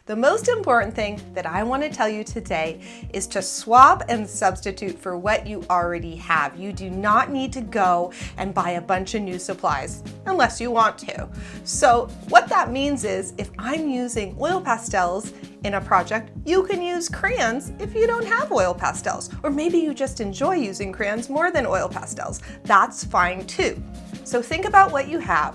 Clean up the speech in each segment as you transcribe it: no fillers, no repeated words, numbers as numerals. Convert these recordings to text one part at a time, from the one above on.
The most important thing that I want to tell you today is to swap and substitute for what you already have. You do not need to go and buy a bunch of new supplies unless you want to. So what that means is if I'm using oil pastels in a project, you can use crayons if you don't have oil pastels. Or maybe you just enjoy using crayons more than oil pastels. That's fine too. So think about what you have.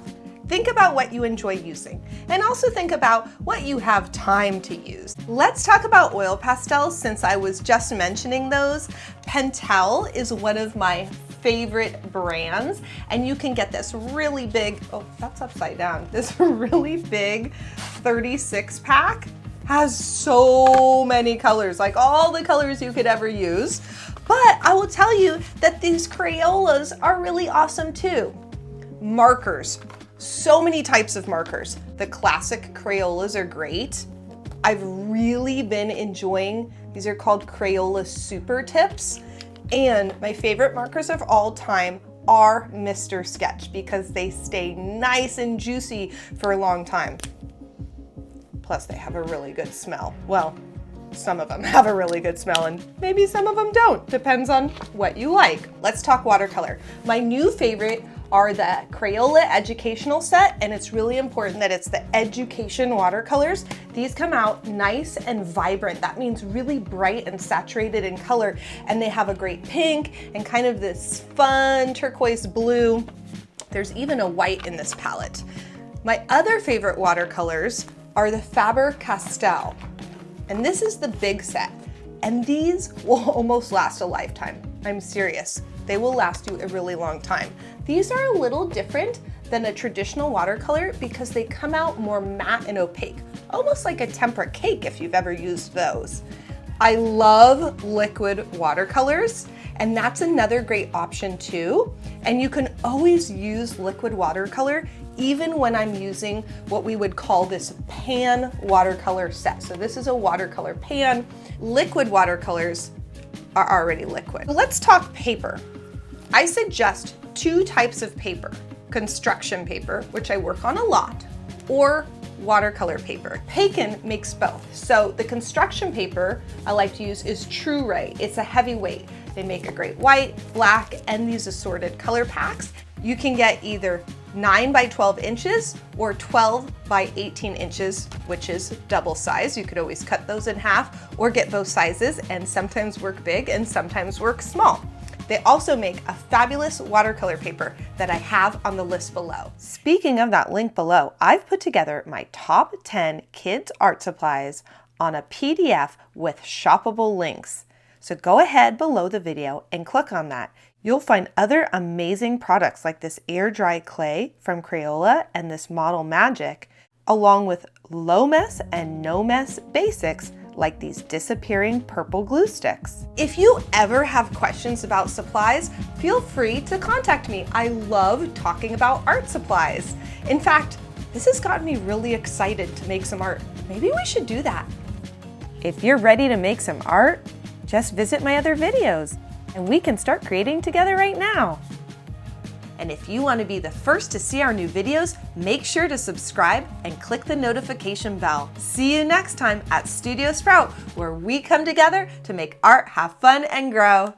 Think about what you enjoy using, and also think about what you have time to use. Let's talk about oil pastels since I was just mentioning those. Pentel is one of my favorite brands, and you can get this really big, oh, that's upside down, this really big 36 pack. Has so many colors, like all the colors you could ever use. But I will tell you that these Crayolas are really awesome too. Markers. So many types of markers. The classic Crayolas are great. I've really been enjoying, these are called Crayola Super Tips. And my favorite markers of all time are Mr. Sketch because they stay nice and juicy for a long time. Plus they have a really good smell. Well, some of them have a really good smell and maybe some of them don't. Depends on what you like. Let's talk watercolor. My new favorite are the Crayola Educational Set, and it's really important that it's the education watercolors. These come out nice and vibrant. That means really bright and saturated in color, and they have a great pink and kind of this fun turquoise blue. There's even a white in this palette. My other favorite watercolors are the Faber-Castell, and this is the big set, and these will almost last a lifetime. I'm serious. They will last you a really long time. These are a little different than a traditional watercolor because they come out more matte and opaque, almost like a tempera cake if you've ever used those. I love liquid watercolors, and that's another great option too. And you can always use liquid watercolor even when I'm using what we would call this pan watercolor set. So this is a watercolor pan. Liquid watercolors are already liquid. Let's talk paper. I suggest two types of paper: construction paper, which I work on a lot, or watercolor paper. Pacon makes both. So the construction paper I like to use is Tru-Ray. It's a heavyweight. They make a great white, black, and these assorted color packs. You can get either 9 by 12 inches or 12 by 18 inches, which is double size. You could always cut those in half or get both sizes and sometimes work big and sometimes work small. They also make a fabulous watercolor paper that I have on the list below. Speaking of that link below, I've put together my top 10 kids art supplies on a PDF with shoppable links. So go ahead below the video and click on that. You'll find other amazing products like this air dry clay from Crayola and this Model Magic, along with low mess and no mess basics like these disappearing purple glue sticks. If you ever have questions about supplies, feel free to contact me. I love talking about art supplies. In fact, this has gotten me really excited to make some art. Maybe we should do that. If you're ready to make some art, just visit my other videos and we can start creating together right now. And if you want to be the first to see our new videos, make sure to subscribe and click the notification bell. See you next time at Studio Sprout, where we come together to make art have fun and grow.